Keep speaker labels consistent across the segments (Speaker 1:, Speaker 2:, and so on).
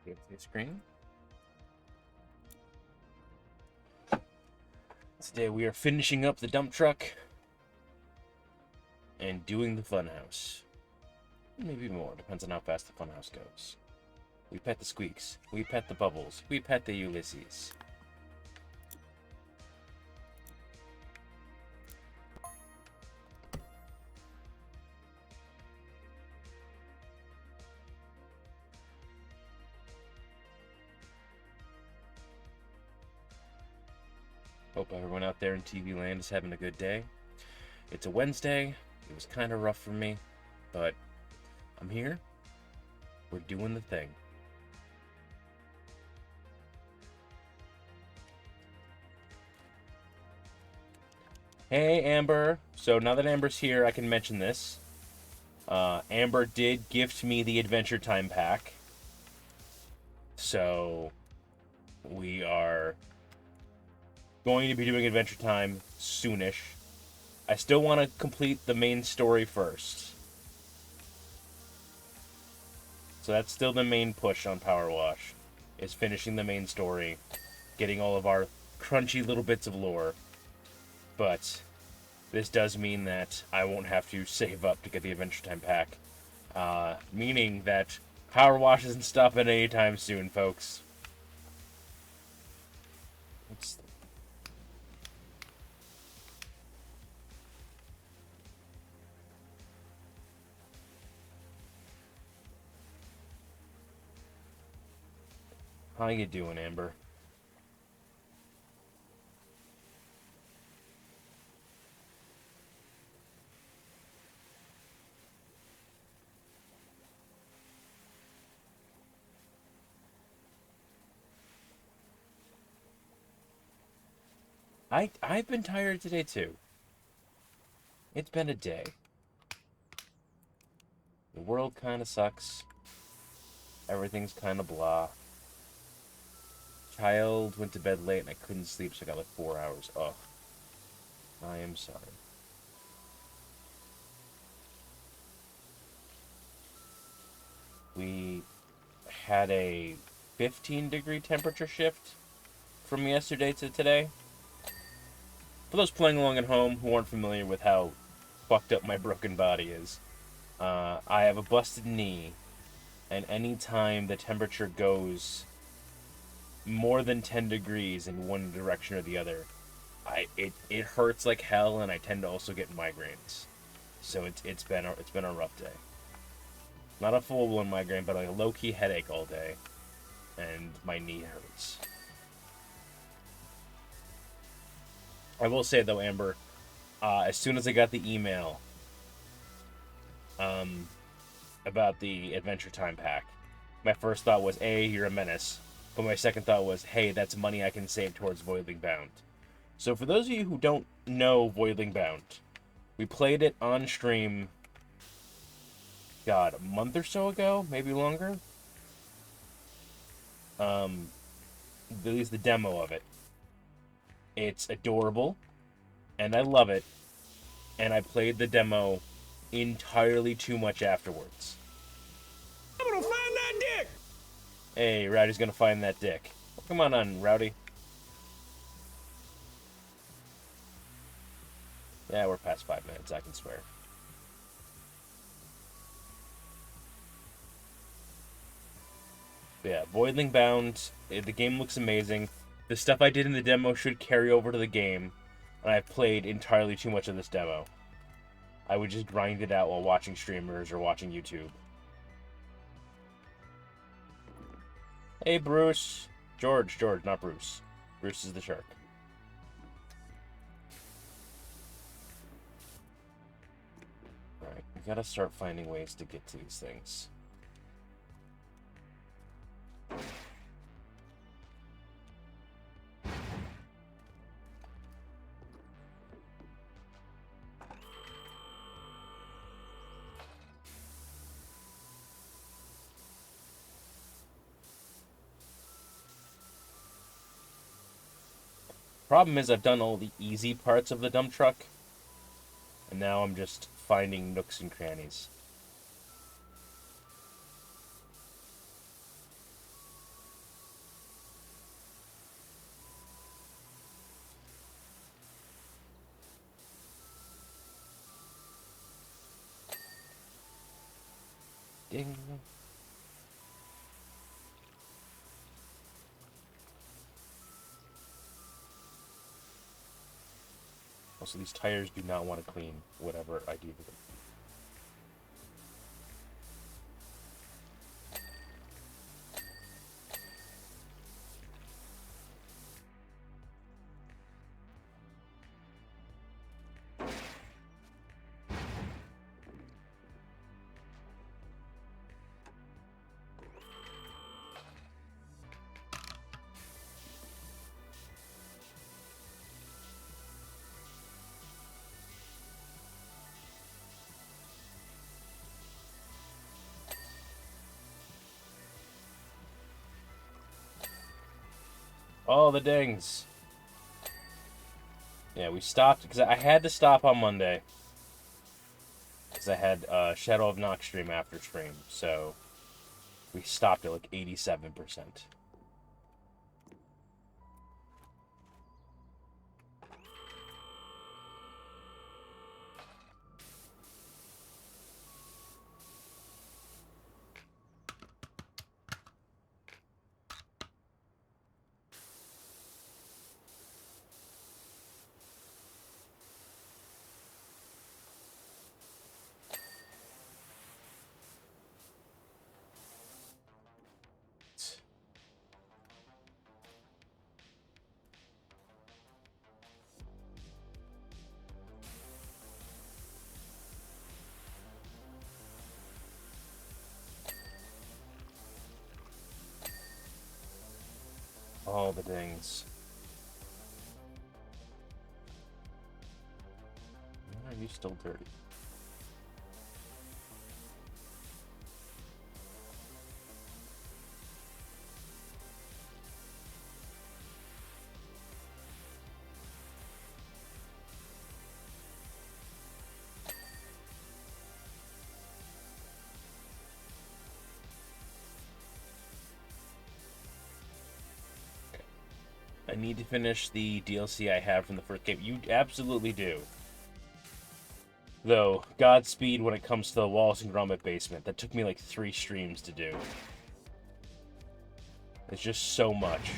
Speaker 1: gameplay screen. Today we are finishing up the dump truck and doing the funhouse. Maybe more, depends on how fast the funhouse goes. We pet the squeaks, we pet the bubbles, we pet the Ulysses. Hope everyone out there in TV land is having a good day. It's a Wednesday. It was kind of rough for me, but I'm here. We're doing the thing. Hey, Amber. So now that Amber's here, I can mention this. Amber did gift me the Adventure Time pack. So we are going to be doing Adventure Time soonish. I still want to complete the main story first. So that's still the main push on Powerwash, is finishing the main story, getting all of our crunchy little bits of lore. But this does mean that I won't have to save up to get the Adventure Time pack. Meaning that Powerwash isn't stopping anytime soon, folks. How you doing, Amber? I've been tired today too. It's been a day. The world kind of sucks. Everything's kind of blah. Child went to bed late and I couldn't sleep, so I got like 4 hours. Ugh. I am sorry. We had a 15-degree temperature shift from yesterday to today. For those playing along at home who aren't familiar with how fucked up my broken body is, I have a busted knee, and anytime the temperature goes more than 10 degrees in one direction or the other, it hurts like hell, and I tend to also get migraines. So it's been a rough day. Not a full-blown migraine, but like a low-key headache all day, and my knee hurts. I will say though, Amber, as soon as I got the email about the Adventure Time pack, my first thought was, A, you're a menace. But my second thought was, hey, that's money I can save towards Voidling Bound. So for those of you who don't know Voidling Bound, we played it on stream, God, a month or so ago? Maybe longer? At least the demo of it. It's adorable, and I love it, and I played the demo entirely too much afterwards.
Speaker 2: I'm gonna find that dick!
Speaker 1: Hey, Rowdy's gonna find that dick. Come on, Rowdy. Yeah, we're past 5 minutes, I can swear. But yeah, Voidling Bound, the game looks amazing. The stuff I did in the demo should carry over to the game, and I've played entirely too much of this demo. I would just grind it out while watching streamers or watching YouTube. Hey, Bruce. George, not Bruce. Bruce is the shark. Alright, we gotta start finding ways to get to these things. Problem is, I've done all the easy parts of the dump truck, and now I'm just finding nooks and crannies. Ding. Also, these tires do not want to clean whatever I do to them. Oh, the dings. Yeah, we stopped because I had to stop on Monday because I had Shadow of Nox stream after stream, so we stopped at like 87%. All the dings. Why are you still dirty? I need to finish the DLC I have from the first game. You absolutely do. Though, Godspeed when it comes to the Wallace and Gromit basement. That took me like 3 streams to do. It's just so much.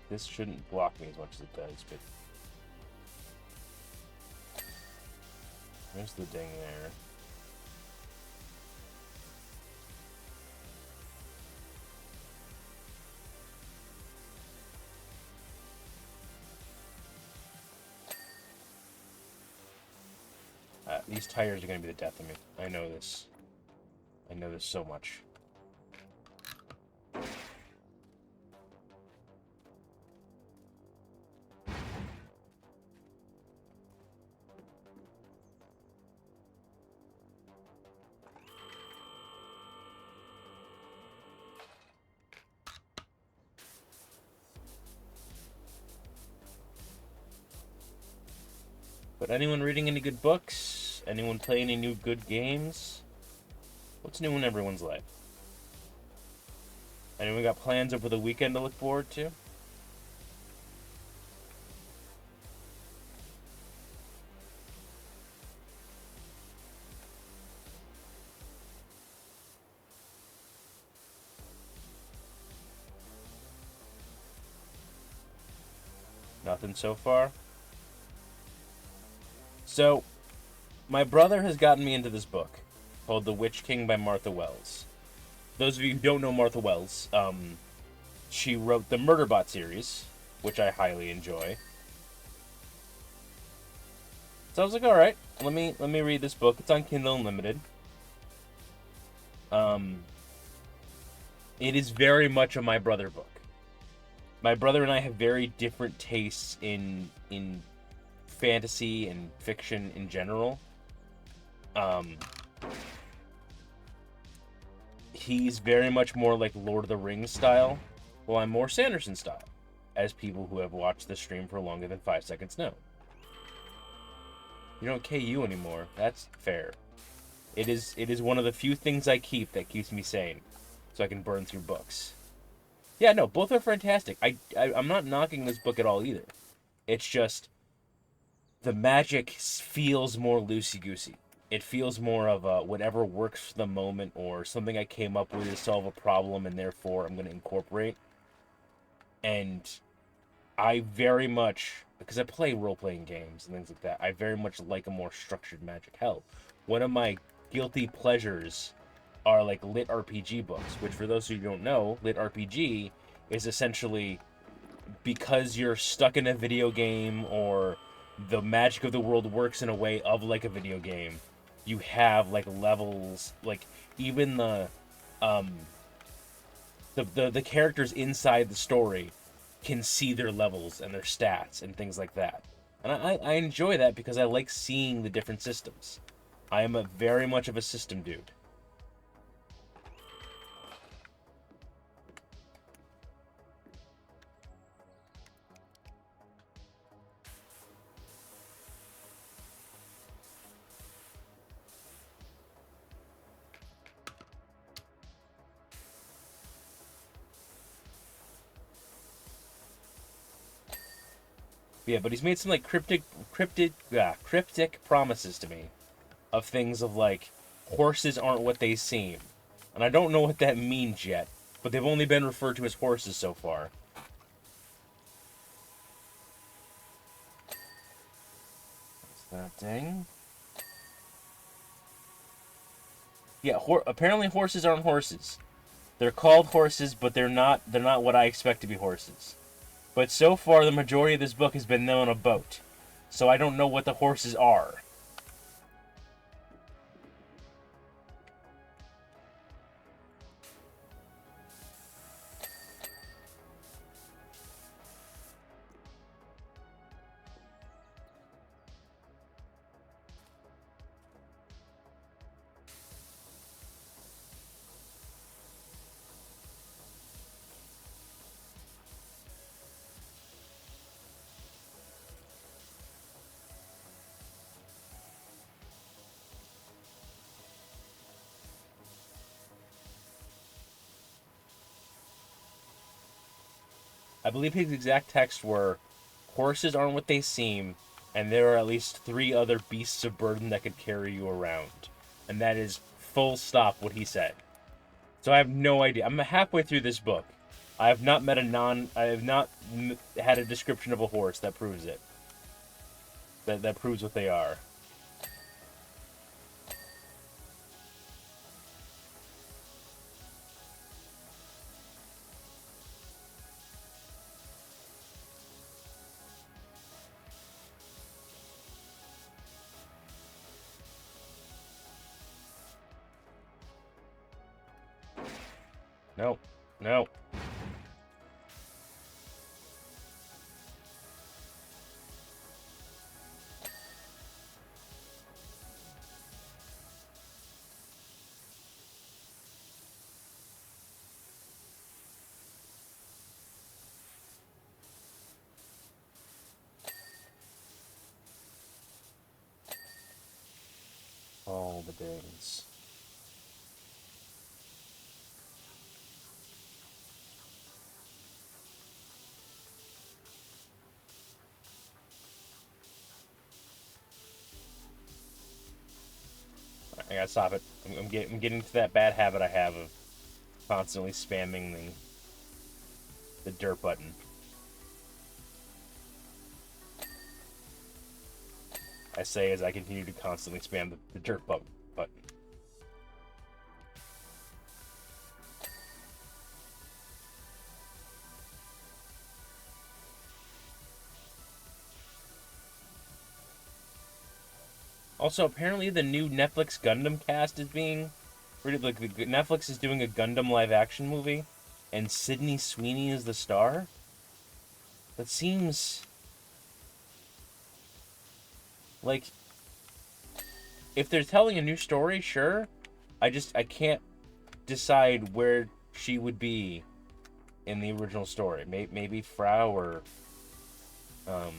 Speaker 1: This shouldn't block me as much as it does, but... There's the ding there. These tires are going to be the death of me. I know this. I know this so much. But anyone reading any good books? Anyone play any new good games? What's new in everyone's life? Anyone got plans over the weekend to look forward to? Nothing so far? So, my brother has gotten me into this book called The Witch King by Martha Wells. Those of you who don't know Martha Wells, she wrote the Murderbot series, which I highly enjoy. So I was like, all right, let me read this book. It's on Kindle Unlimited. It is very much a my brother book. My brother and I have very different tastes in fantasy and fiction in general. He's very much more like Lord of the Rings style, Well, I'm more Sanderson style, as people who have watched the stream for longer than 5 seconds know. You don't KU anymore. That's fair. It is one of the few things I keep that keeps me sane, so I can burn through books. Yeah, no, both are fantastic. I'm not knocking this book at all either. It's just the magic feels more loosey-goosey. It feels more of a whatever works for the moment, or something I came up with to solve a problem and therefore I'm going to incorporate. And I very much, because I play role-playing games and things like that, I very much like a more structured magic. Hell, one of my guilty pleasures are like lit RPG books, which for those who don't know, lit RPG is essentially because you're stuck in a video game or the magic of the world works in a way of like a video game, you have like levels, like even the characters inside the story can see their levels and their stats and things like that. And I enjoy that because I like seeing the different systems. I am very much of a system dude. Yeah, but he's made some like cryptic promises to me of things of like horses aren't what they seem. And I don't know what that means yet, but they've only been referred to as horses so far. What's that ding? Yeah, apparently horses aren't horses. They're called horses, but they're not what I expect to be horses. But so far the majority of this book has been them on a boat. So I don't know what the horses are. I believe his exact texts were, horses aren't what they seem, and there are at least 3 other beasts of burden that could carry you around. And that is full stop what he said. So I have no idea. I'm halfway through this book. I have not had a description of a horse that proves it. That proves what they are. No. No. All the dings. I gotta stop it. I'm getting to that bad habit I have of constantly spamming the dirt button. I say as I continue to constantly spam the dirt button. Also, apparently the new Netflix Gundam cast is being... Like, Netflix is doing a Gundam live-action movie, and Sydney Sweeney is the star? That seems... Like... If they're telling a new story, sure. I can't decide where she would be in the original story. Maybe Frau or God,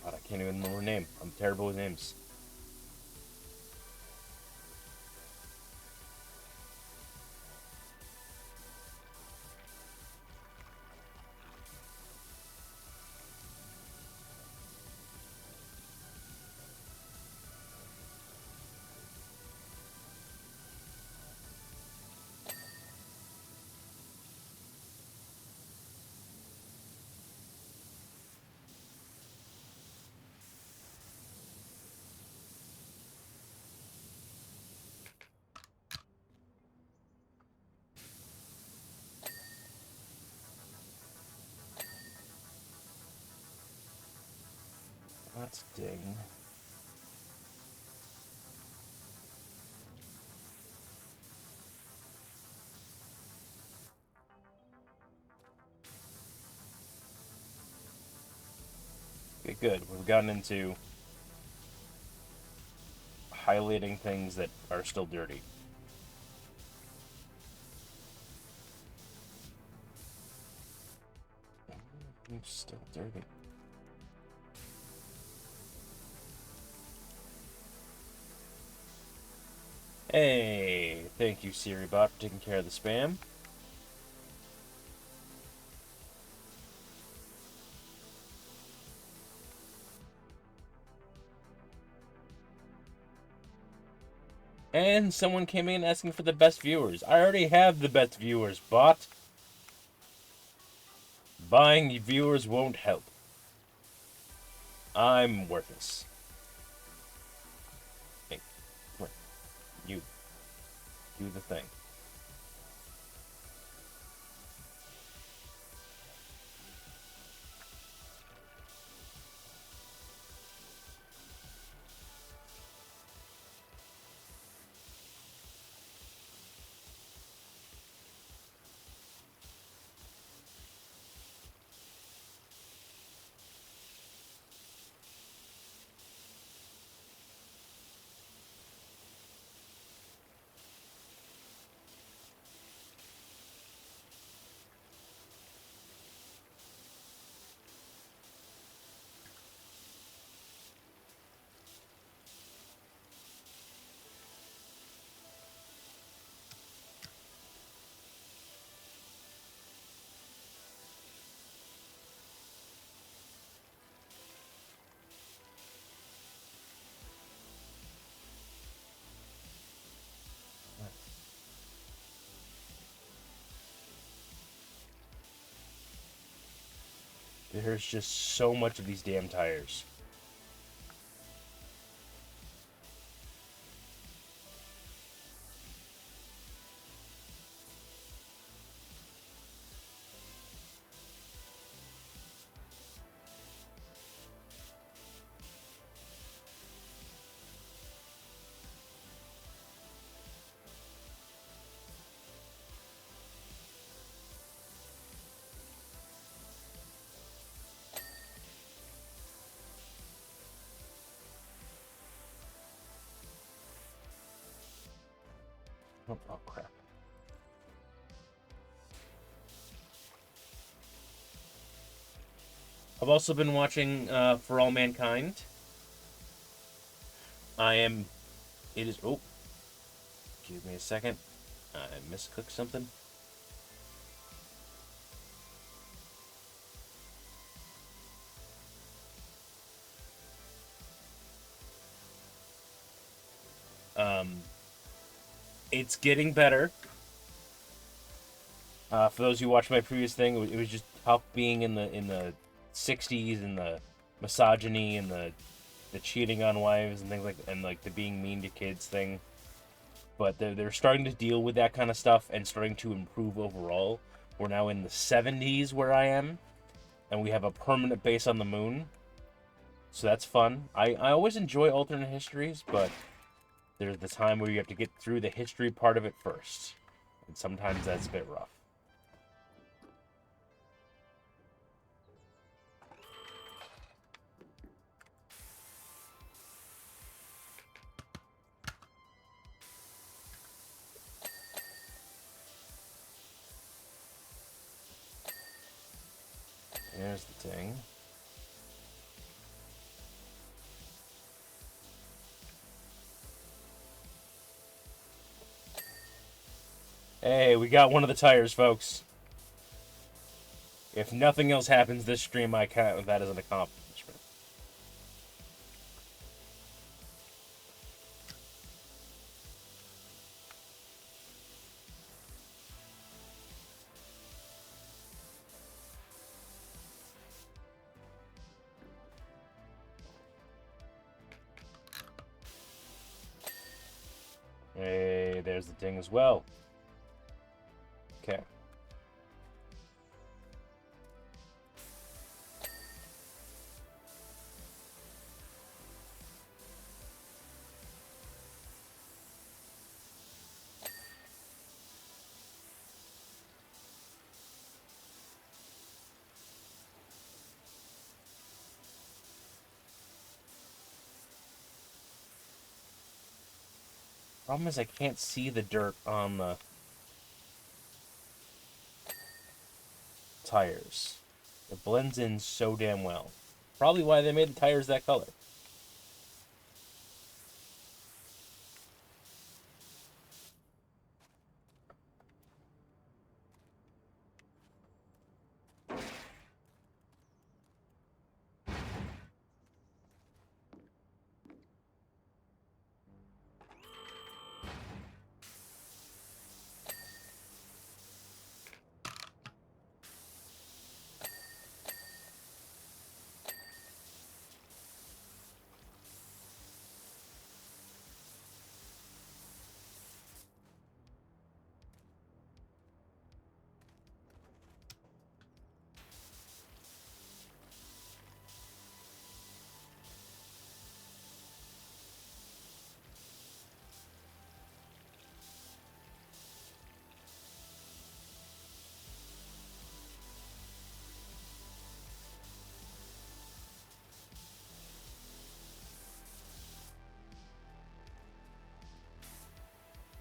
Speaker 1: I can't even remember her name. I'm terrible with names. That's ding. Okay, good. We've gotten into highlighting things that are still dirty. It's still dirty. Hey, thank you, Siri Bot, for taking care of the spam. And someone came in asking for the best viewers. I already have the best viewers, Bot. Buying viewers won't help. I'm worthless. Hey, come on. You. Do the thing. There's just so much of these damn tires. Oh, oh crap. I've also been watching For All Mankind. It is. Oh, give me a second. I miscooked something. It's getting better. For those who watched my previous thing, it was just tough being in the 60s and the misogyny and the cheating on wives and things like the being mean to kids thing. But they're starting to deal with that kind of stuff and starting to improve overall. We're now in the 70s where I am, and we have a permanent base on the moon. So that's fun. I always enjoy alternate histories, but there's the time where you have to get through the history part of it first. And sometimes that's a bit rough. There's the thing. Hey, we got one of the tires, folks. If nothing else happens this stream, I count that as an accomplishment. Hey, there's the thing as well. Okay. Problem is I can't see the dirt on the tires. It blends in so damn well. Probably why they made the tires that color.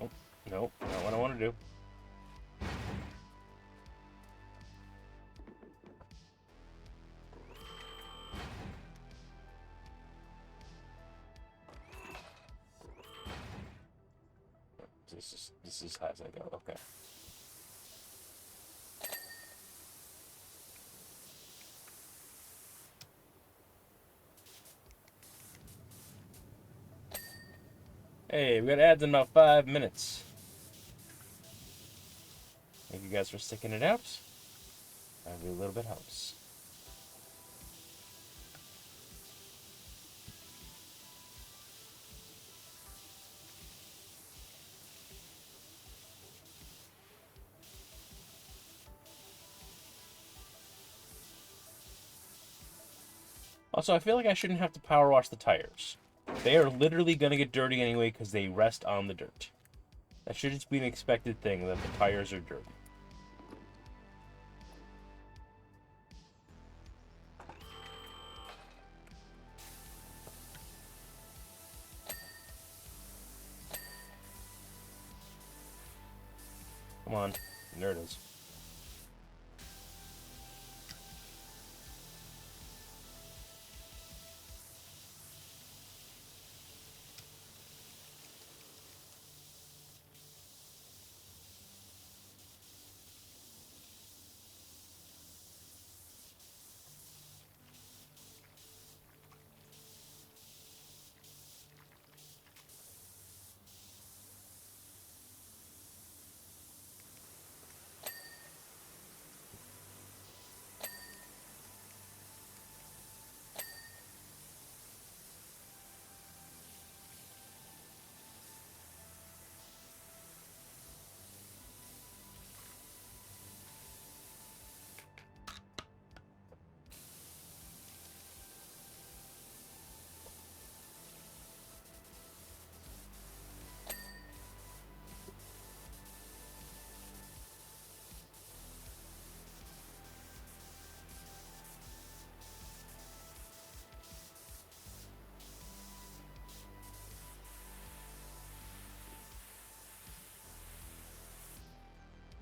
Speaker 1: Oh, nope, not what I want to do. This is as high as I go. Okay. Hey, we got ads in about 5 minutes. Thank you guys for sticking it out. Every little bit helps. Also, I feel like I shouldn't have to power wash the tires. They are literally going to get dirty anyway because they rest on the dirt. That should just be an expected thing that the tires are dirty. Come on. There it is.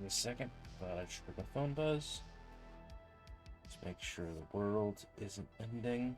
Speaker 1: Give me a second. I just heard my phone buzz. Let's make sure the world isn't ending.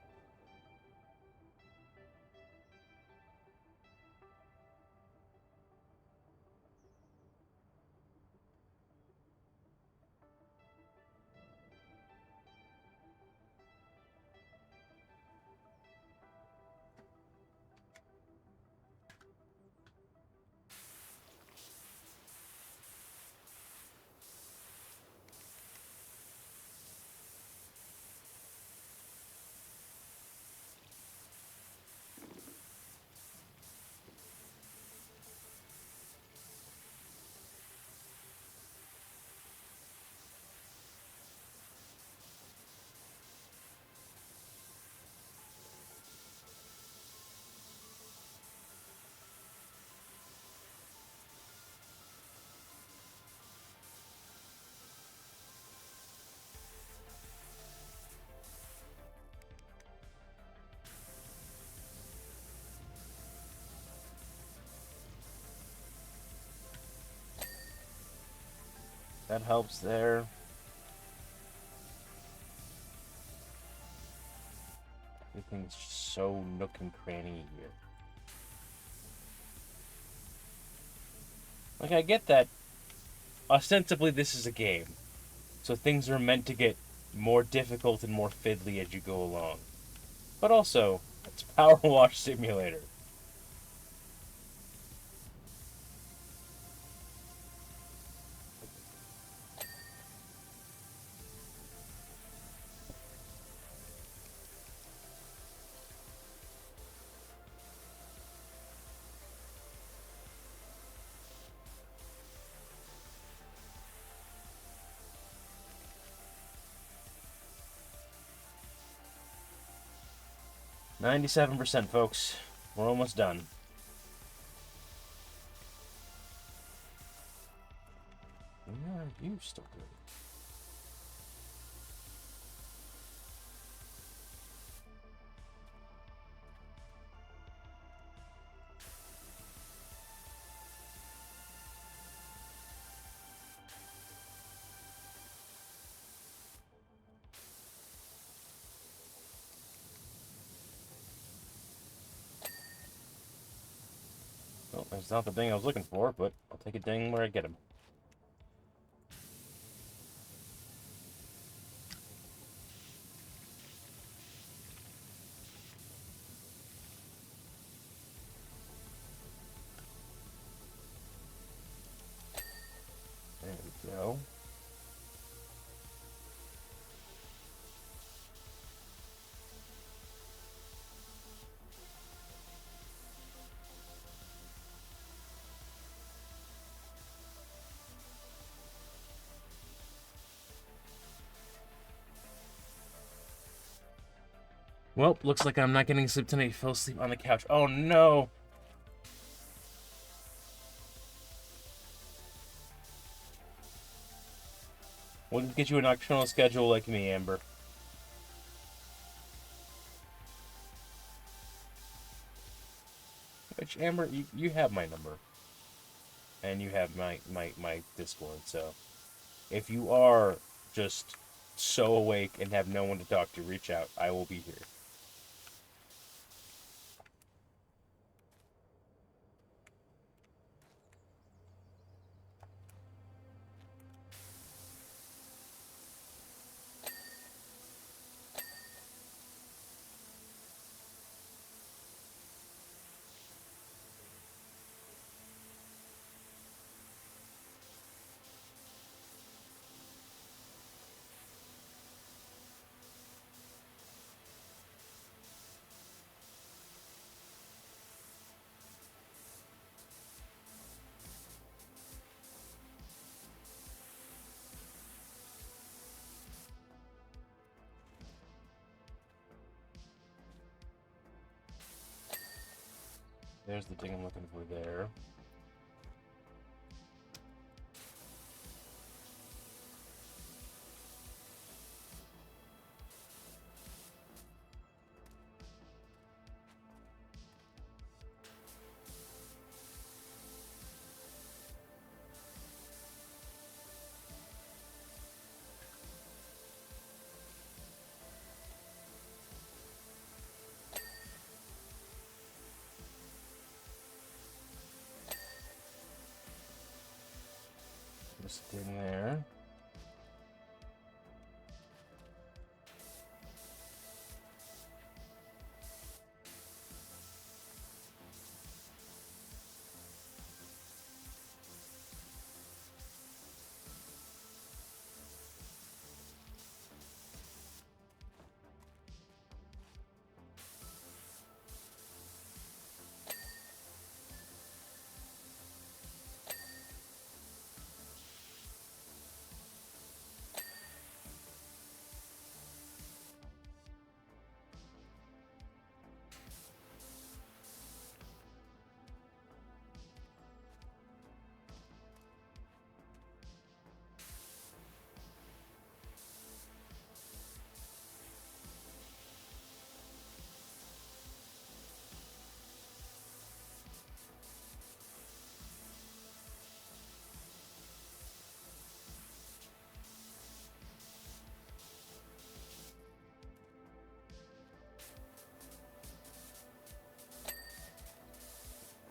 Speaker 1: That helps there. Everything's just so nook and cranny here. Like, I get that ostensibly this is a game, so things are meant to get more difficult and more fiddly as you go along. But also, it's Powerwash Simulator. %, folks. We're almost done. Where are you still good? Well, that's not the ding I was looking for, but I'll take a ding where I get him. There we go. Well, looks like I'm not getting sleep tonight. Fell asleep on the couch. Oh no! We'll get you a nocturnal schedule like me, Amber. Which, Amber, you have my number. And you have my Discord, so if you are just so awake and have no one to talk to, reach out. I will be here. There's the thing I'm looking for there. Just in there.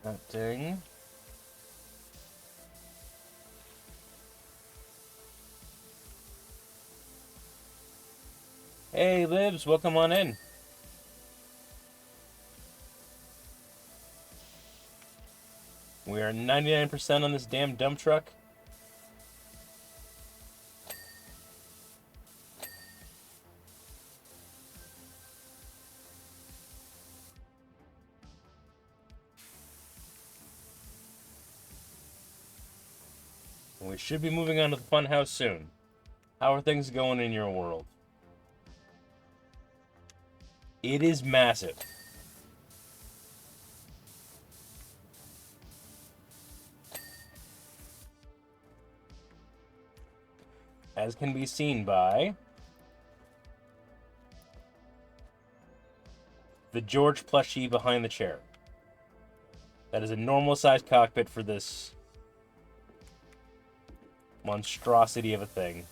Speaker 1: That ding. Hey, Libs, welcome on in. We are 99% on this damn dump truck. And we should be moving on to the fun house soon. How are things going in your world? It is massive. As can be seen by the George plushie behind the chair. That is a normal sized cockpit for this monstrosity of a thing.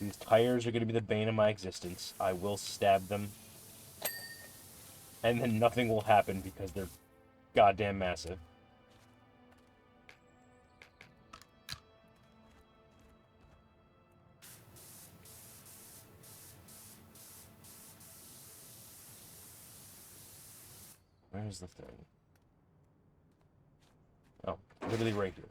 Speaker 1: These tires are going to be the bane of my existence. I will stab them. And then nothing will happen because they're goddamn massive. Where's the thing? Oh, literally right here.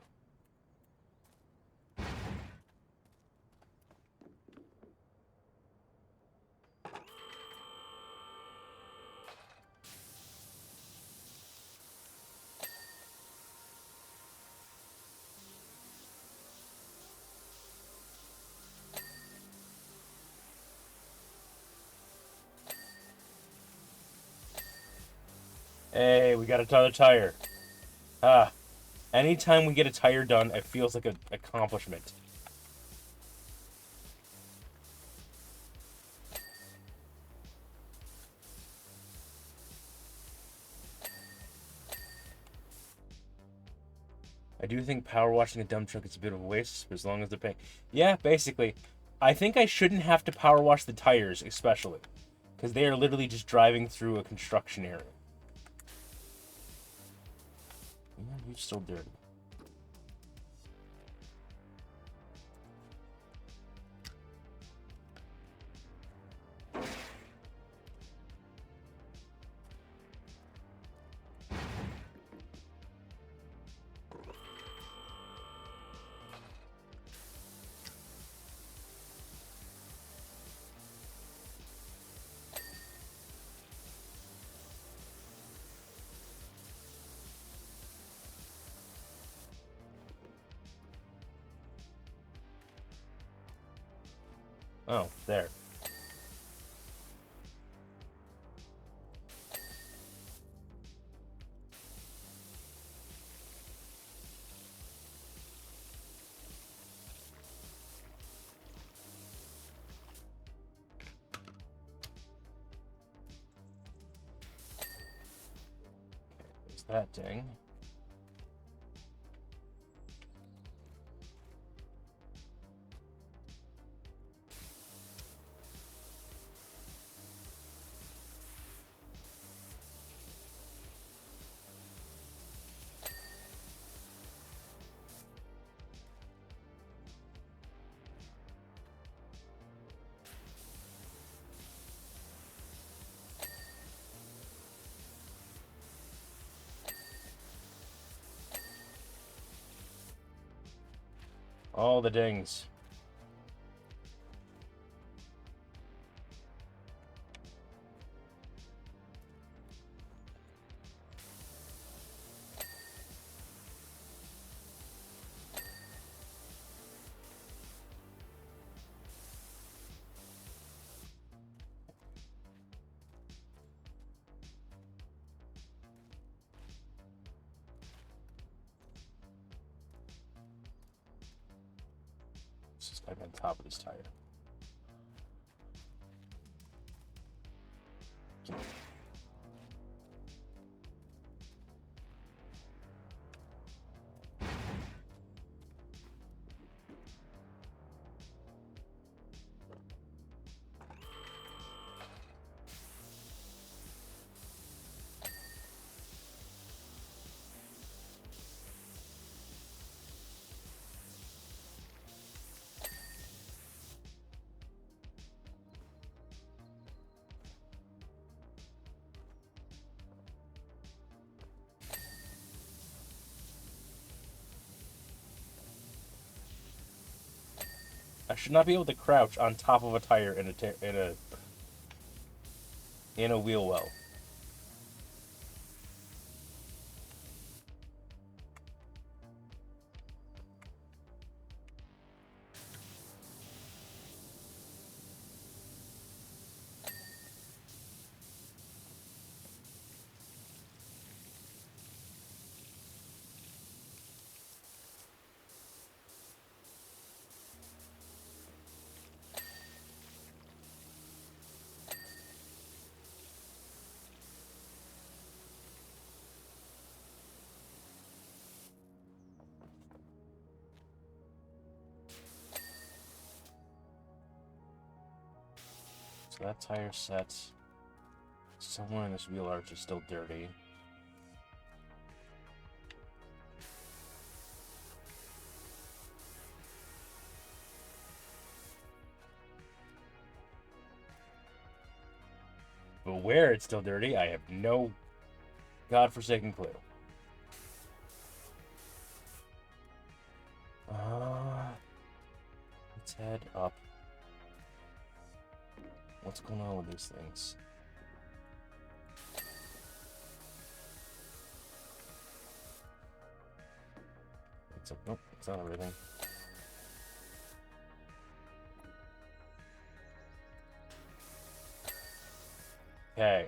Speaker 1: Hey, we got another tire. Ah, anytime we get a tire done, it feels like an accomplishment. I do think power washing a dump truck is a bit of a waste, but as long as they're paying. Yeah, basically. I think I shouldn't have to power wash the tires, especially. Because they are literally just driving through a construction area. Yeah, you're still dirty. Oh, there. There's that ding. All the dings. Let's just type on top of this tire. I should not be able to crouch on top of a tire in a wheel well. So that tire set. Somewhere in this wheel arch is still dirty. But where it's still dirty, I have no godforsaken clue. Let's head up. What's going on with these things? Nope, it's not everything. Okay.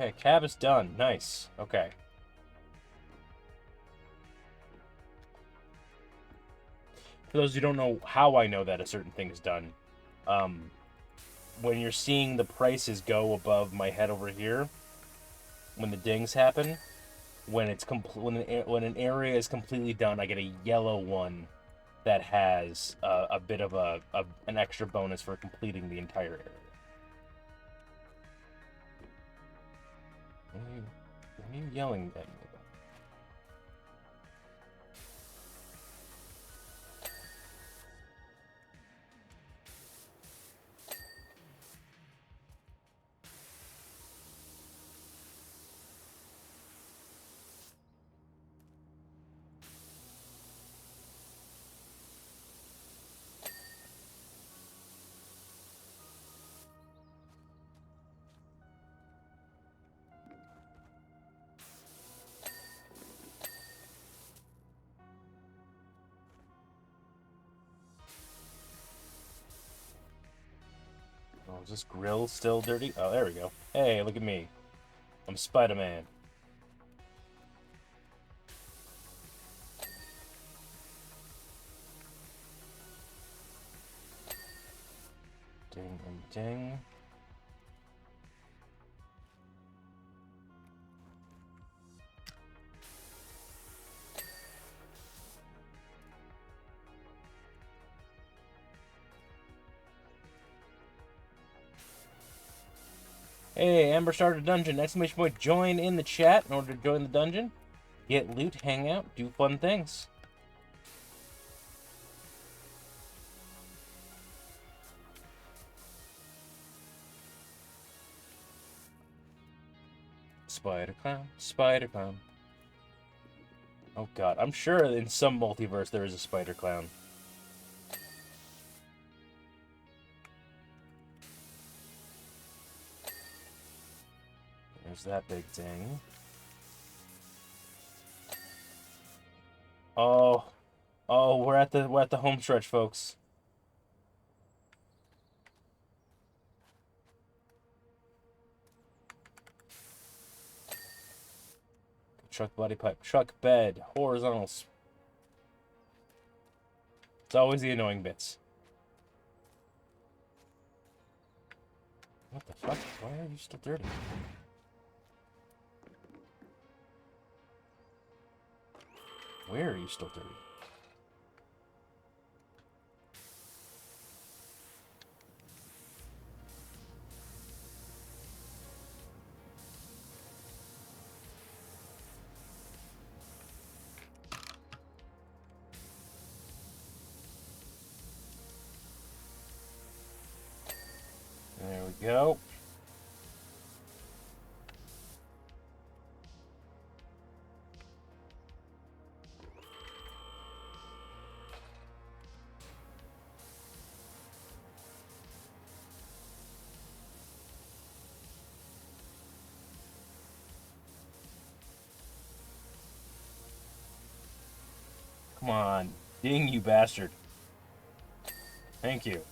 Speaker 1: Okay, cab is done. Nice. Okay. For those who don't know how I know that a certain thing is done, when you're seeing the prices go above my head over here, when the dings happen, when it's when an area is completely done, I get a yellow one that has a bit of an extra bonus for completing the entire area. What are you yelling at me about? Oh, is this grill still dirty? Oh, there we go. Hey, look at me. I'm Spider-Man. Ding and ding. Hey, Amber started a dungeon! Exclamation point, join in the chat in order to join the dungeon. Get loot, hang out, do fun things. Spider clown, spider clown. Oh god, I'm sure in some multiverse there is a spider clown. There's that big thing. Oh, we're at the home stretch, folks. Truck body pipe, truck bed, horizontals. It's always the annoying bits. What the fuck? Why are you still dirty? Where are you still dirty? There we go. Come on. Ding, you bastard. Thank you.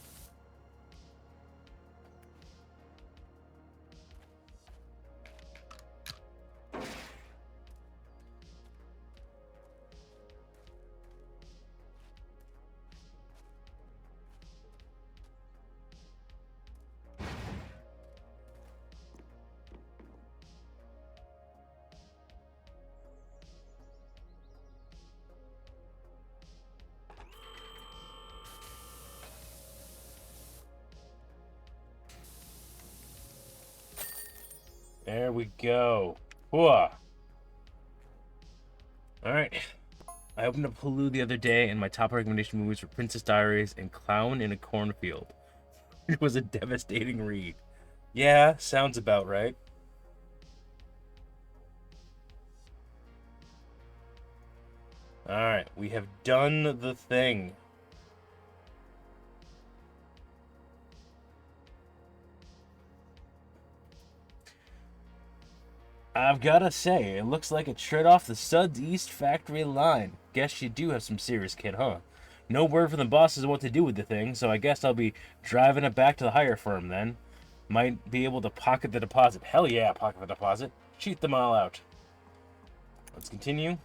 Speaker 1: There we go. Whoa. Alright. I opened up Hulu the other day, and my top recommendation movies were Princess Diaries and Clown in a Cornfield. It was a devastating read. Yeah, sounds about right. Alright, we have done the thing. I've gotta say, it looks like it's straight off the Suds East factory line. Guess you do have some serious kid, huh? No word from the bosses on what to do with the thing, so I guess I'll be driving it back to the hire firm then. Might be able to pocket the deposit. Hell yeah, pocket the deposit. Cheat them all out. Let's continue.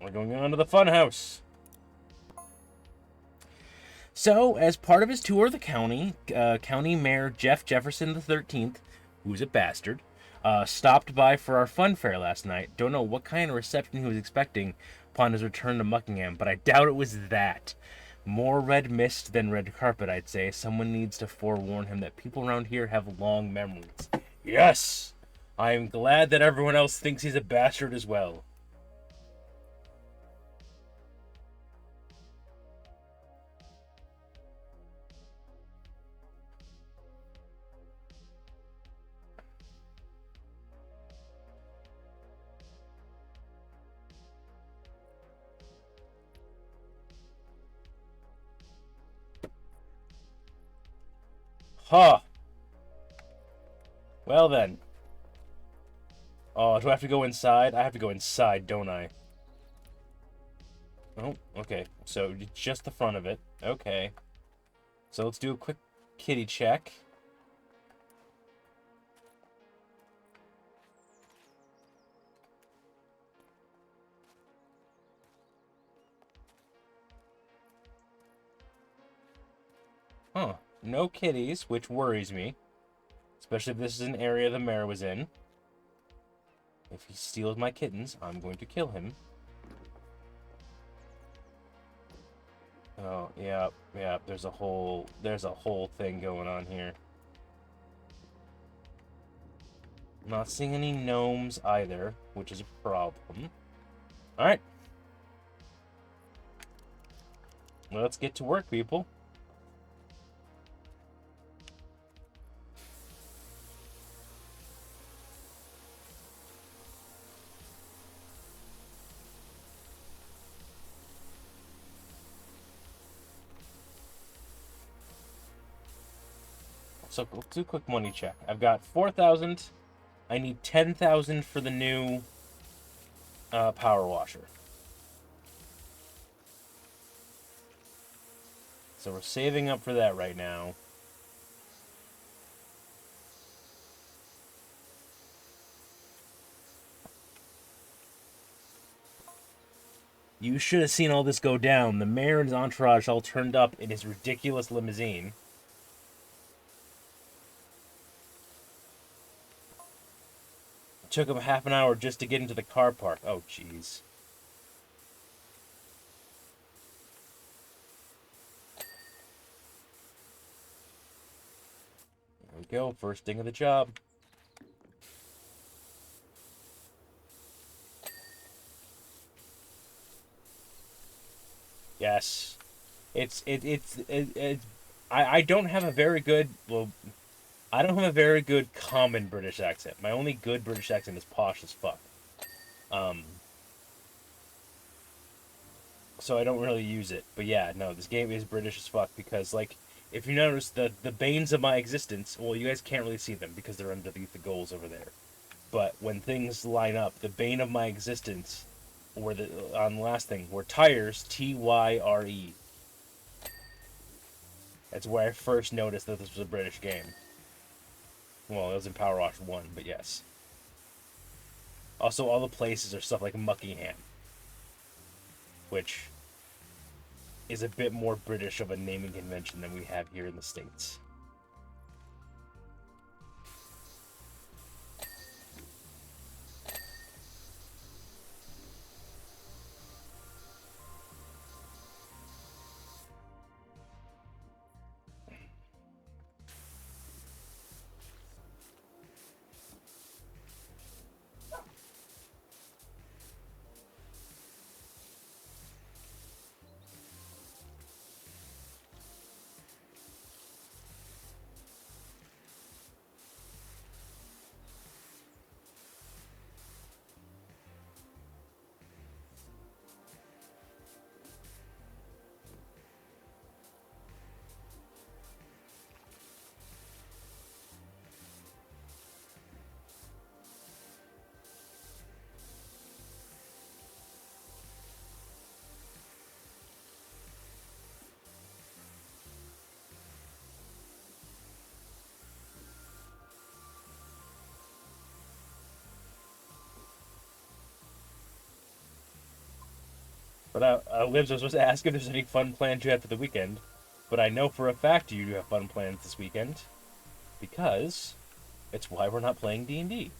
Speaker 1: We're going on to the funhouse. So, as part of his tour of the county, County Mayor Jeff Jefferson XIII, who's a bastard, stopped by for our fun fair last night. Don't know what kind of reception he was expecting upon his return to Muckingham, but I doubt it was that. More red mist than red carpet, I'd say. Someone needs to forewarn him that people around here have long memories. Yes! I am glad that everyone else thinks he's a bastard as well. Huh. Well then. Oh, do I have to go inside? I have to go inside, don't I? Oh, okay. So, just the front of it. Okay. So, let's do a quick kitty check. Huh. No kitties, which worries me. Especially if this is an area the mayor was in. If he steals my kittens, I'm going to kill him. Oh, yeah, there's a whole thing going on here. I'm not seeing any gnomes either, which is a problem. Alright. Let's get to work, people. So let's do a quick money check. I've got 4,000. I need 10,000 for the new power washer. So we're saving up for that right now. You should have seen all this go down. The mayor and his entourage all turned up in his ridiculous limousine. It took him half an hour just to get into the car park. Oh, jeez. There we go. First ding of the job. Yes. I don't have a very good, well, I don't have a very good common British accent. My only good British accent is posh as fuck. So I don't really use it. But yeah, no, this game is British as fuck because, like, if you notice, the banes of my existence, well, you guys can't really see them because they're underneath the goals over there. But when things line up, the bane of my existence, or on the last thing, were tires, Tyre. That's where I first noticed that this was a British game. Well, it was in Powerwash 1, but yes. Also, all the places are stuff like Muckingham, which is a bit more British of a naming convention than we have here in the States. But Libs, I was supposed to ask if there's any fun plans you had for the weekend. But I know for a fact you do have fun plans this weekend. Because it's why we're not playing D&D.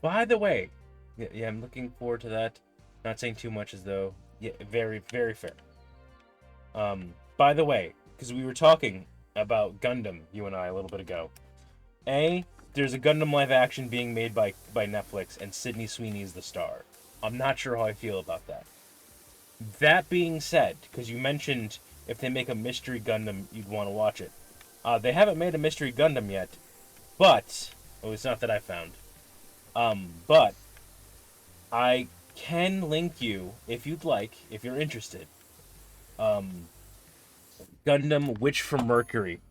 Speaker 1: By the way, yeah, I'm looking forward to that. Not saying too much as though, yeah, very, very fair. By the way, because we were talking about Gundam, you and I, a little bit ago. There's a Gundam live action being made by Netflix, and Sydney Sweeney is the star. I'm not sure how I feel about that. That being said, because you mentioned if they make a mystery Gundam, you'd want to watch it. They haven't made a mystery Gundam yet, but it's not that I found. But I can link you if you'd like, if you're interested. Gundam Witch from Mercury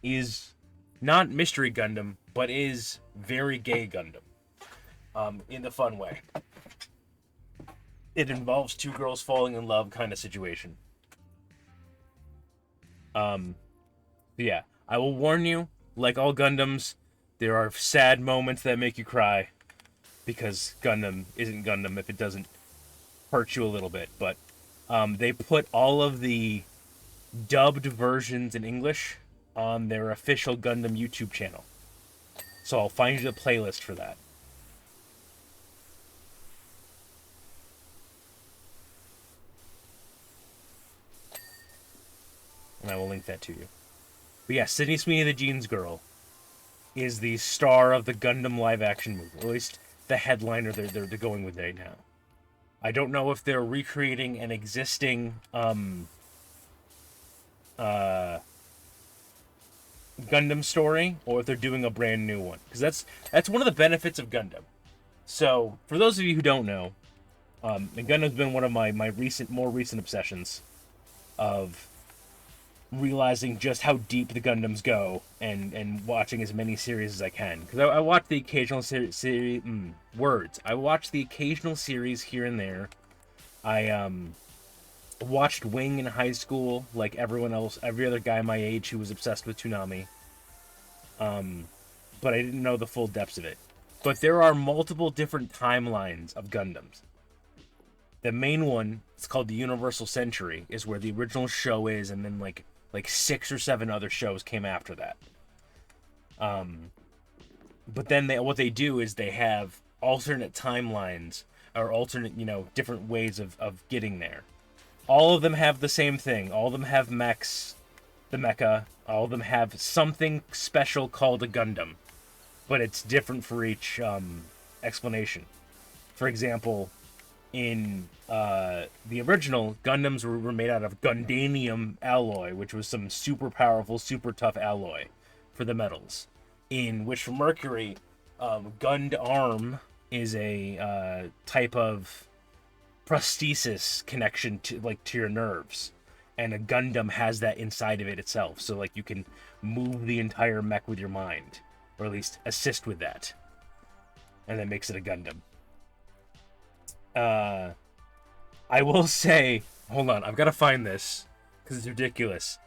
Speaker 1: is not Mystery Gundam, but is very gay Gundam. In the fun way. It involves two girls falling in love kind of situation. Yeah, I will warn you, like all Gundams, There are sad moments that make you cry because Gundam isn't Gundam if it doesn't hurt you a little bit. But they put all of the dubbed versions in English on their official Gundam YouTube channel. So I'll find you the playlist for that. And I will link that to you. But yeah, Sydney Sweeney, the Jeans Girl, is the star of the Gundam live-action movie. Or at least the headliner they're going with right now. I don't know if they're recreating an existing Gundam story, or if they're doing a brand new one. Because that's one of the benefits of Gundam. So, for those of you who don't know, and Gundam's been one of my more recent obsessions of realizing just how deep the Gundams go and watching as many series as I can. Because I watch the occasional I watch the occasional series here and there. I watched Wing in high school, like everyone else, every other guy my age who was obsessed with Toonami. But I didn't know the full depths of it. But there are multiple different timelines of Gundams. The main one, it's called the Universal Century, is where the original show is, and then like 6 or 7 other shows came after that. But then what they do is they have alternate timelines, or alternate, different ways of getting there. All of them have the same thing. All of them have mechs, the mecha. All of them have something special called a Gundam. But it's different for each explanation. For example, in the original, Gundams were made out of Gundanium alloy, which was some super powerful, super tough alloy for the metals. In Witch from Mercury, Gundarm is a type of prosthesis connection to your nerves, and a Gundam has that inside of it itself. So you can move the entire mech with your mind, or at least assist with that, and that makes it a Gundam. I will say, hold on, I've got to find this because it's ridiculous.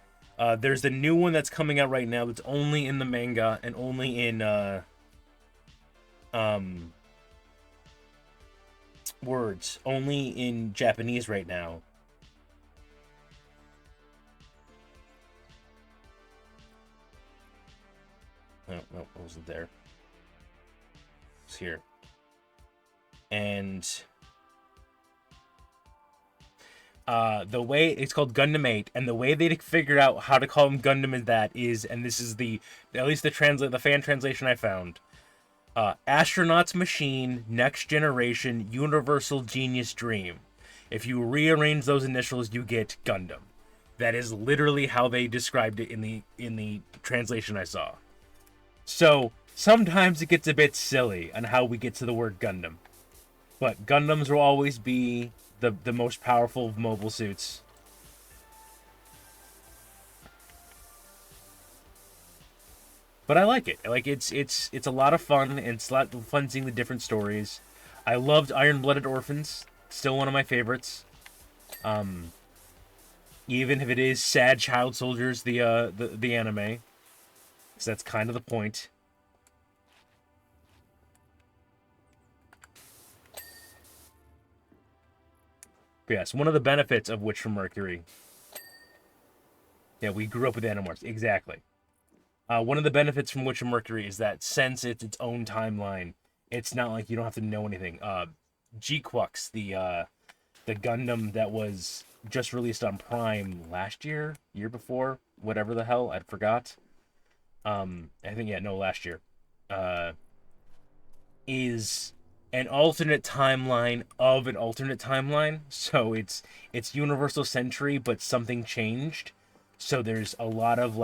Speaker 1: There's the new one that's coming out right now that's only in the manga and only in only in Japanese right now. No, it wasn't there. It's here. And the way it's called Gundam 8, and the way they figured out how to call him Gundam is, and this is at least the fan translation I found. Astronaut's Machine, Next Generation, Universal Genius Dream. If you rearrange those initials, you get Gundam. That is literally how they described it in the translation I saw. So sometimes it gets a bit silly on how we get to the word Gundam. But Gundams will always be the most powerful of mobile suits. But I like it. It's a lot of fun, and it's a lot of fun seeing the different stories. I loved Iron-Blooded Orphans. Still one of my favorites. Even if it is sad child soldiers, the anime. So that's kind of the point. But yes, one of the benefits of Witch from Mercury. Yeah, we grew up with Animorphs. Exactly. One of the benefits from Witch from Mercury is that since it's its own timeline, it's not like you don't have to know anything. G-Quux, the Gundam that was just released on Prime last year before, whatever the hell, I forgot. Last year. Is an alternate timeline of an alternate timeline. So it's Universal Century, but something changed. So there's a lot of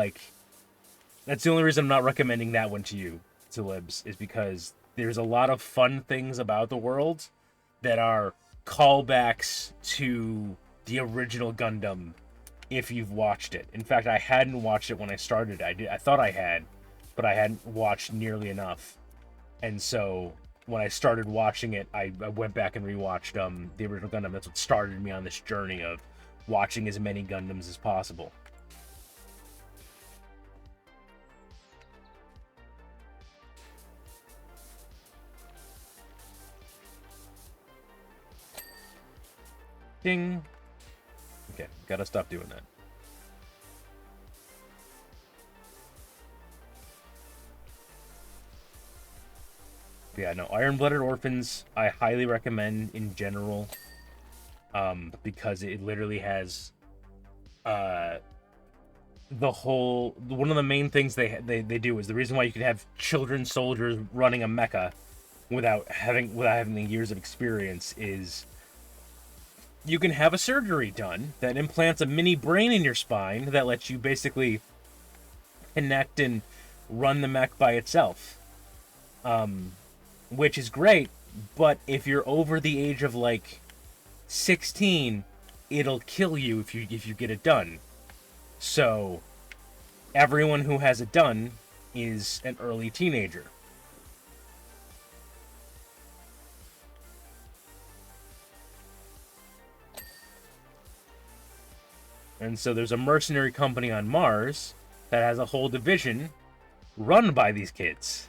Speaker 1: that's the only reason I'm not recommending that one to you, to Libs, is because there's a lot of fun things about the world that are callbacks to the original Gundam if you've watched it. In fact, I hadn't watched it when I started. I thought I had, but I hadn't watched nearly enough. And so when I started watching it, I went back and rewatched the original Gundam. That's what started me on this journey of watching as many Gundams as possible. Ding. Okay, gotta stop doing that. Yeah, no, Iron-Blooded Orphans, I highly recommend in general, because it literally has, one of the main things they do is the reason why you can have children soldiers running a mecha without having the years of experience is you can have a surgery done that implants a mini brain in your spine that lets you basically connect and run the mech by itself. Which is great, but if you're over the age of like 16, it'll kill you if you get it done. So everyone who has it done is an early teenager. And so there's a mercenary company on Mars that has a whole division run by these kids.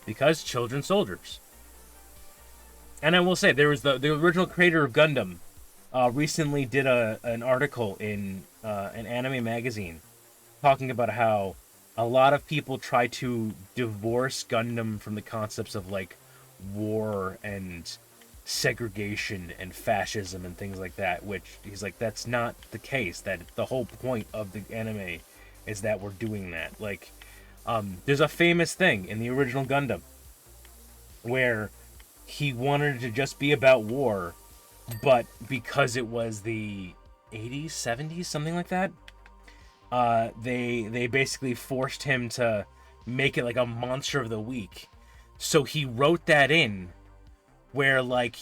Speaker 1: Because children soldiers. And I will say, there was the original creator of Gundam recently did an article in an anime magazine talking about how a lot of people try to divorce Gundam from the concepts of like war and segregation and fascism and things like that, which he's like, that's not the case. That the whole point of the anime is that we're doing that. Like, there's a famous thing in the original Gundam where he wanted to just be about war, but because it was the 80s, 70s, something like that, they basically forced him to make it like a monster of the week. So he wrote that in where like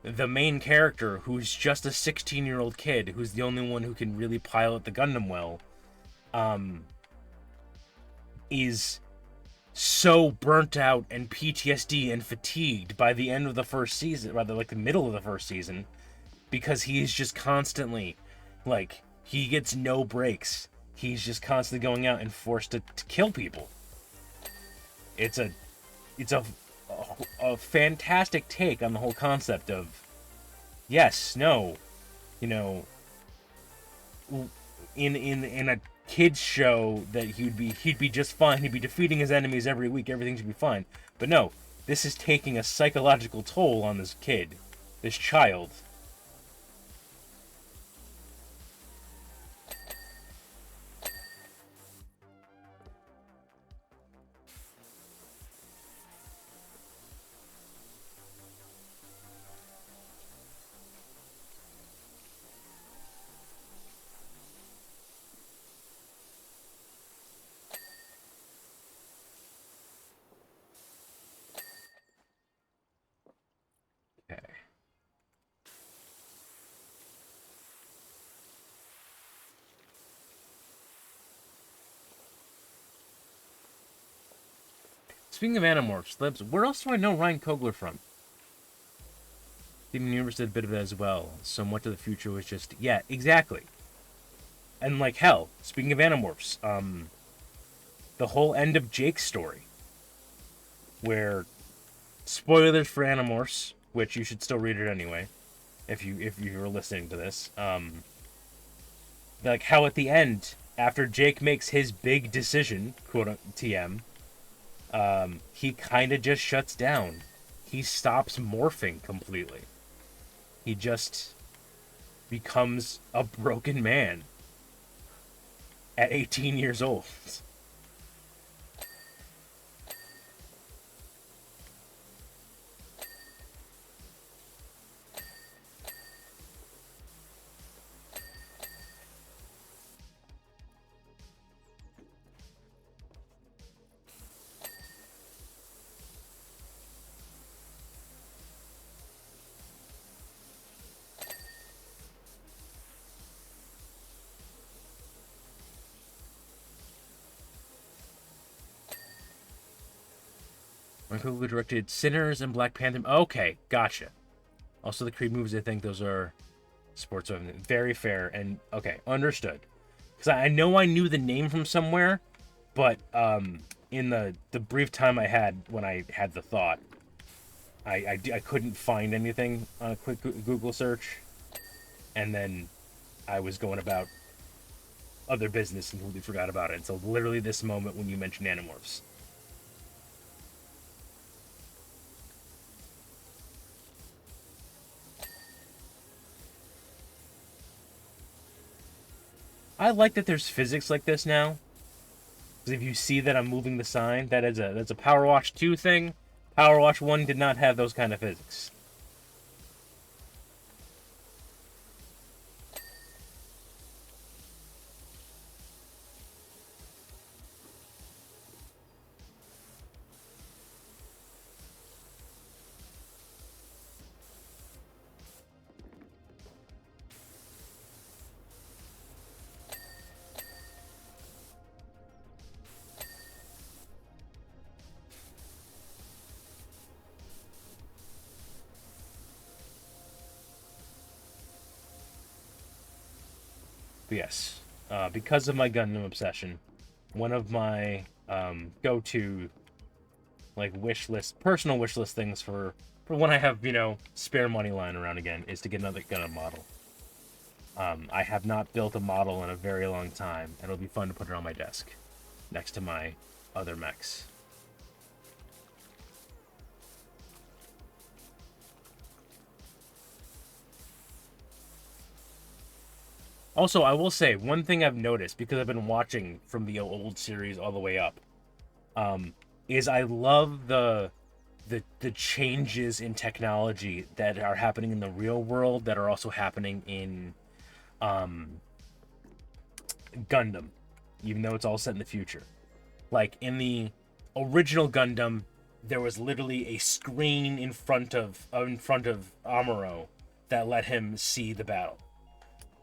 Speaker 1: the main character, who's just a 16-year-old kid, who's the only one who can really pilot the Gundam well, is so burnt out and PTSD and fatigued by the end of the first season, rather like the middle of the first season, because he is just constantly, like, he gets no breaks. He's just constantly going out and forced to kill people. It's a fantastic take on the whole concept of, yes, no, you know, in a kids show that he'd be just fine. He'd be defeating his enemies every week. Everything should be fine. But no, this is taking a psychological toll on this kid, this child. Okay. Speaking of Animorphs, Libs, where else do I know Ryan Coogler from? Steven Universe did a bit of it as well. So much of the future was just, yeah, exactly. And like hell, speaking of Animorphs, the whole end of Jake's story, where, spoilers for Animorphs, which you should still read it anyway, if you're listening to this, like how at the end, after Jake makes his big decision, quote TM, he kind of just shuts down. He stops morphing completely. He just becomes a broken man at 18 years old. Michael Coogler directed Sinners and Black Panther. Okay, gotcha. Also, the Creed movies, I think those are sports. Very fair and okay, understood. Because I know I knew the name from somewhere, but in the brief time I had when I had the thought, I couldn't find anything on a quick Google search, and then I was going about other business and completely forgot about it until literally this moment when you mentioned Animorphs. I like that there's physics like this now. Because if you see that I'm moving the sign, that's a Powerwash 2 thing. Powerwash 1 did not have those kind of physics. But yes, because of my Gundam obsession, one of my go-to like personal wish list things for when I have spare money lying around again is to get another Gundam model. I have not built a model in a very long time, and it'll be fun to put it on my desk next to my other mechs. Also, I will say one thing I've noticed because I've been watching from the old series all the way up, is I love the changes in technology that are happening in the real world that are also happening in Gundam, even though it's all set in the future. Like in the original Gundam, there was literally a screen in front of Amuro that let him see the battle.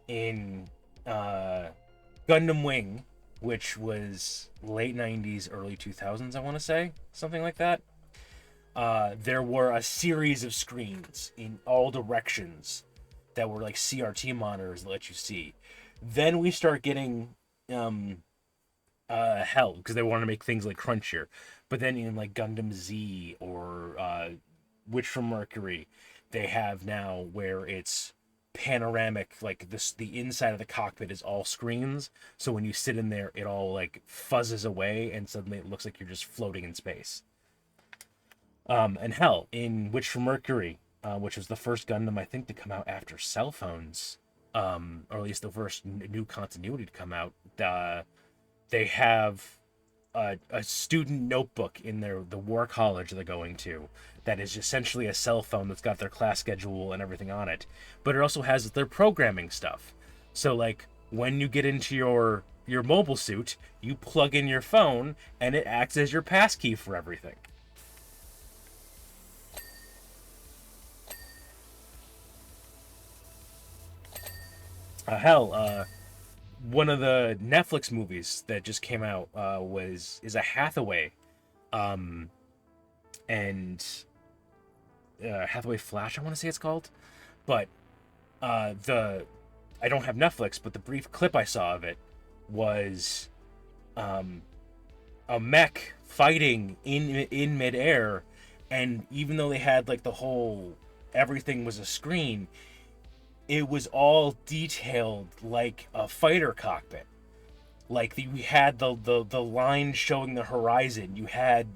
Speaker 1: In Gundam Wing, which was late 90s, early 2000s, I want to say, something like that. There were a series of screens in all directions that were like CRT monitors that let you see. Then we start getting hell because they want to make things like crunchier. But then in like Gundam Z or Witch from Mercury, they have now where it's panoramic, like this the inside of the cockpit is all screens, so when you sit in there it all like fuzzes away and suddenly it looks like you're just floating in space. And hell, in Witch from Mercury, which was the first Gundam I think to come out after cell phones, or at least the first new continuity to come out, they have a student notebook in the war college they're going to that is essentially a cell phone that's got their class schedule and everything on it, but it also has their programming stuff. So like when you get into your mobile suit, you plug in your phone and it acts as your passkey for everything. One of the Netflix movies that just came out is a Hathaway, and Hathaway Flash, I want to say it's called, but the I don't have Netflix, but the brief clip I saw of it was a mech fighting in midair, and even though they had like the whole everything was a screen, it was all detailed like a fighter cockpit. Like we had the line showing the horizon. You had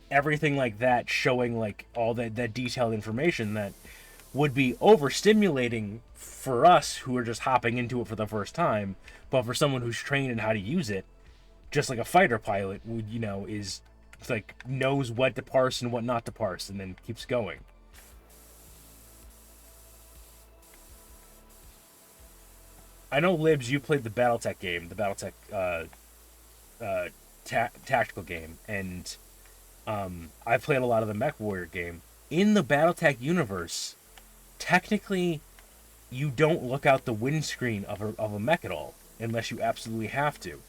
Speaker 1: everything like that showing like all that detailed information that would be overstimulating for us who are just hopping into it for the first time, but for someone who's trained in how to use it, just like a fighter pilot would is like knows what to parse and what not to parse, and then keeps going. I know Libs, you played the BattleTech game, the BattleTech tactical game, and I played a lot of the Mech Warrior game. In the BattleTech universe, technically, you don't look out the windscreen of a mech at all, unless you absolutely have to.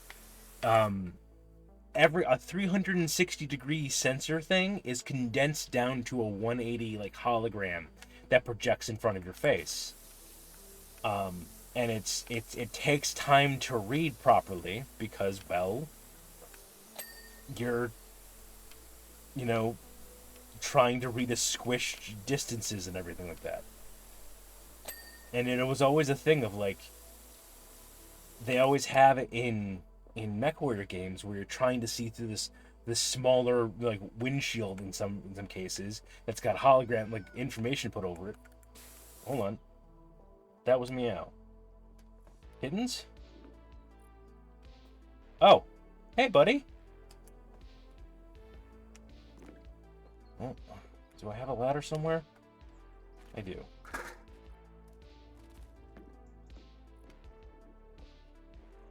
Speaker 1: A 360-degree sensor thing is condensed down to a 180 like hologram that projects in front of your face. And it takes time to read properly because, well, you're trying to read a squished distances and everything like that. And it was always a thing of like, they always have it in MechWarrior games where you're trying to see through this smaller like windshield in some cases that's got hologram like information put over it. Hold on, that was Meow. Kittens? Oh, hey buddy. Oh, do I have a ladder somewhere? I do.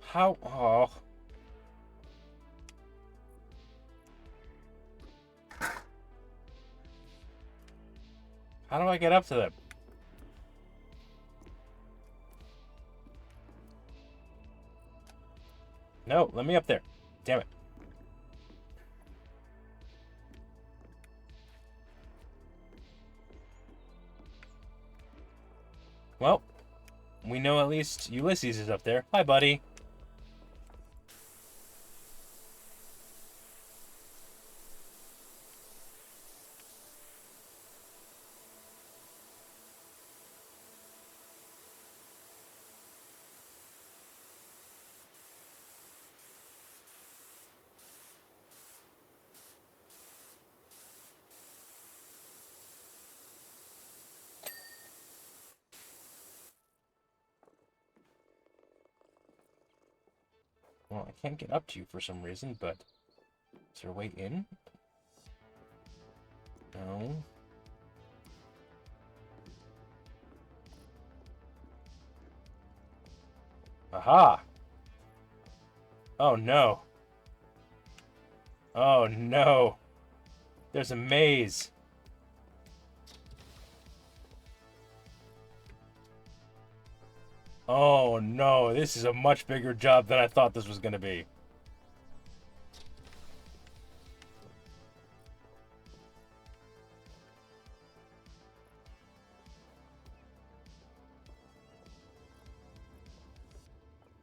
Speaker 1: How? Oh. How do I get up to them? No, let me up there. Damn it. Well, we know at least Ulysses is up there. Hi, buddy. Well, I can't get up to you for some reason, but is there a way in? No. Aha! Oh no. Oh no. There's a maze. Oh no, this is a much bigger job than I thought this was going to be.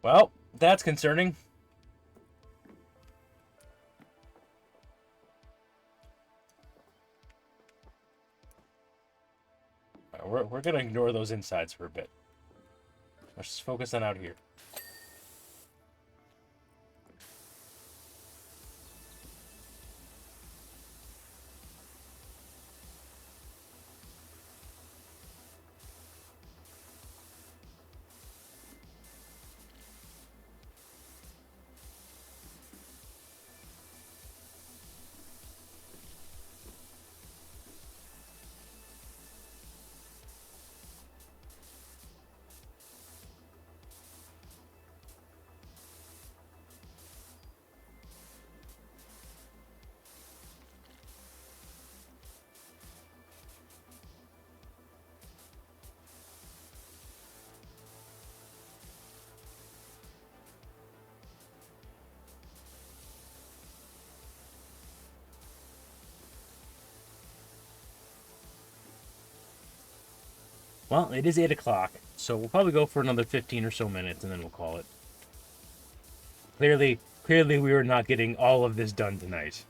Speaker 1: Well, that's concerning. We're going to ignore those insides for a bit. Let's just focus on out here. Well, it is 8 o'clock, so we'll probably go for another 15 or so minutes, and then we'll call it. Clearly, we were not getting all of this done tonight.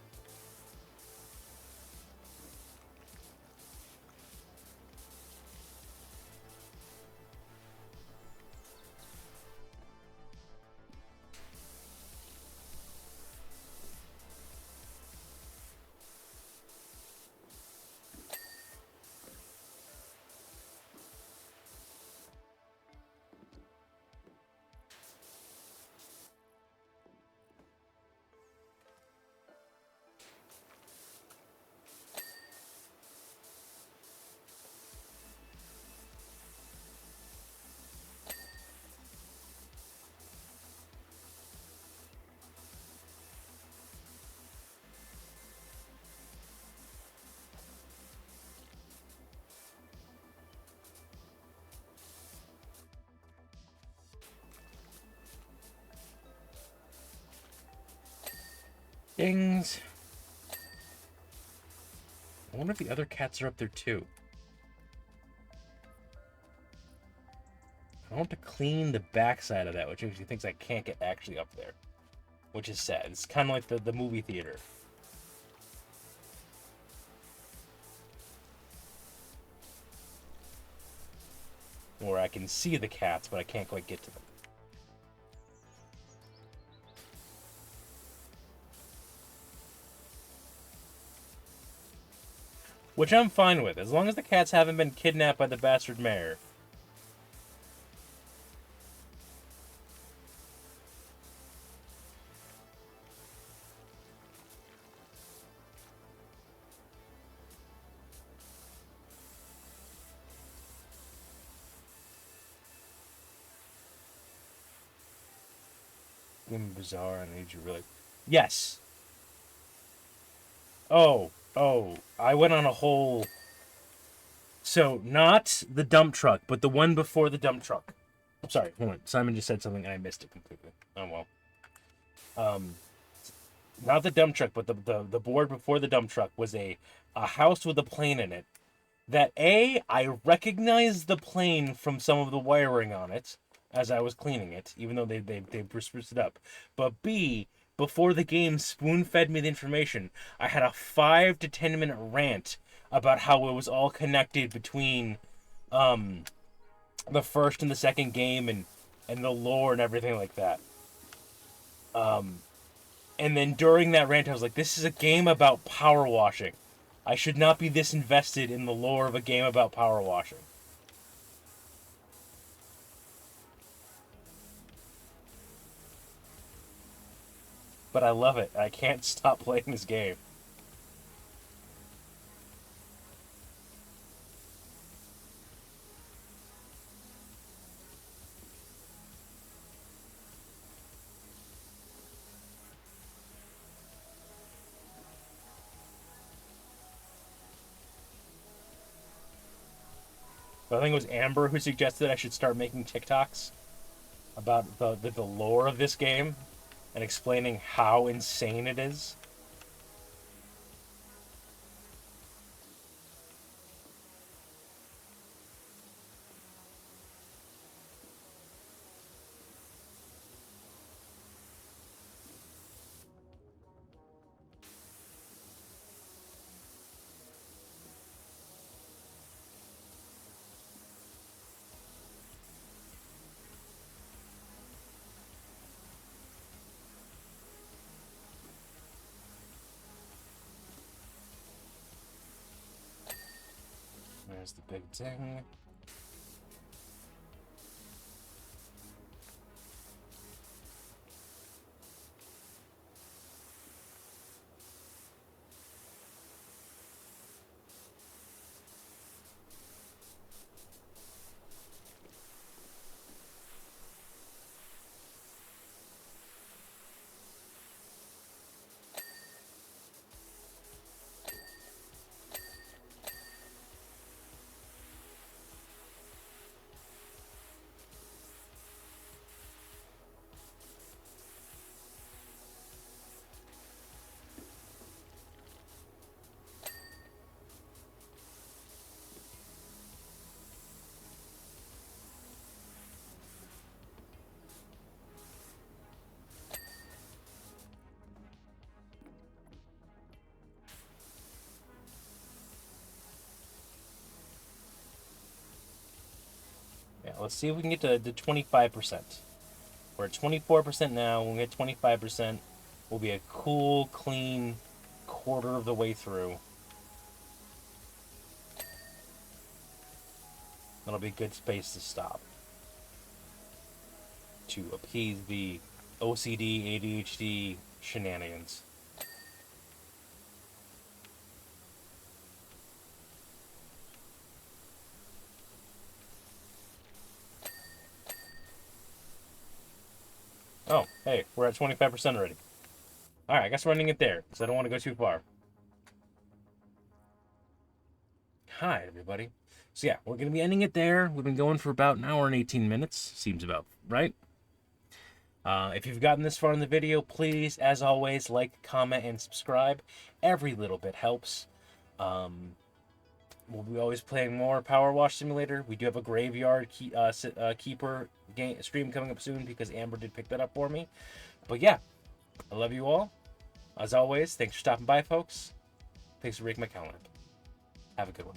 Speaker 1: Dings. I wonder if the other cats are up there too. I want to clean the backside of that, which actually thinks I can't get actually up there. Which is sad. It's kind of like the movie theater. where I can see the cats, but I can't quite get to them. Which I'm fine with, as long as the cats haven't been kidnapped by the bastard mayor. Bizarre, I need you really. Yes. Oh, I went on a whole. So not the dump truck, but the one before the dump truck. I'm sorry, hold on. Simon just said something and I missed it completely. Oh well. Not the dump truck, but the board before the dump truck was a house with a plane in it. That I recognized the plane from some of the wiring on it as I was cleaning it, even though they spruced it up. But B, before the game spoon fed me the information, I had a 5 to 10 minute rant about how it was all connected between the first and the second game and the lore and everything like that. And then during that rant, I was like, this is a game about power washing. I should not be this invested in the lore of a game about power washing. But I love it. I can't stop playing this game. I think it was Amber who suggested I should start making TikToks about the lore of this game and explaining how insane it is. There's the big ding. Yeah, let's see if we can get to 25%. We're at 24% now. When we get 25%, we'll be a cool, clean quarter of the way through. That'll be a good space to stop. To appease the OCD, ADHD shenanigans. Oh, hey, we're at 25% already. Alright, I guess we're ending it there, because I don't want to go too far. Hi, everybody. So yeah, we're going to be ending it there. We've been going for about an hour and 18 minutes. Seems about right. If you've gotten this far in the video, please, as always, like, comment, and subscribe. Every little bit helps. We'll be always playing more Powerwash Simulator. We do have a Graveyard Keeper stream coming up soon because Amber did pick that up for me. But yeah, I love you all. As always, thanks for stopping by, folks. Thanks for raking my calendar. Have a good one.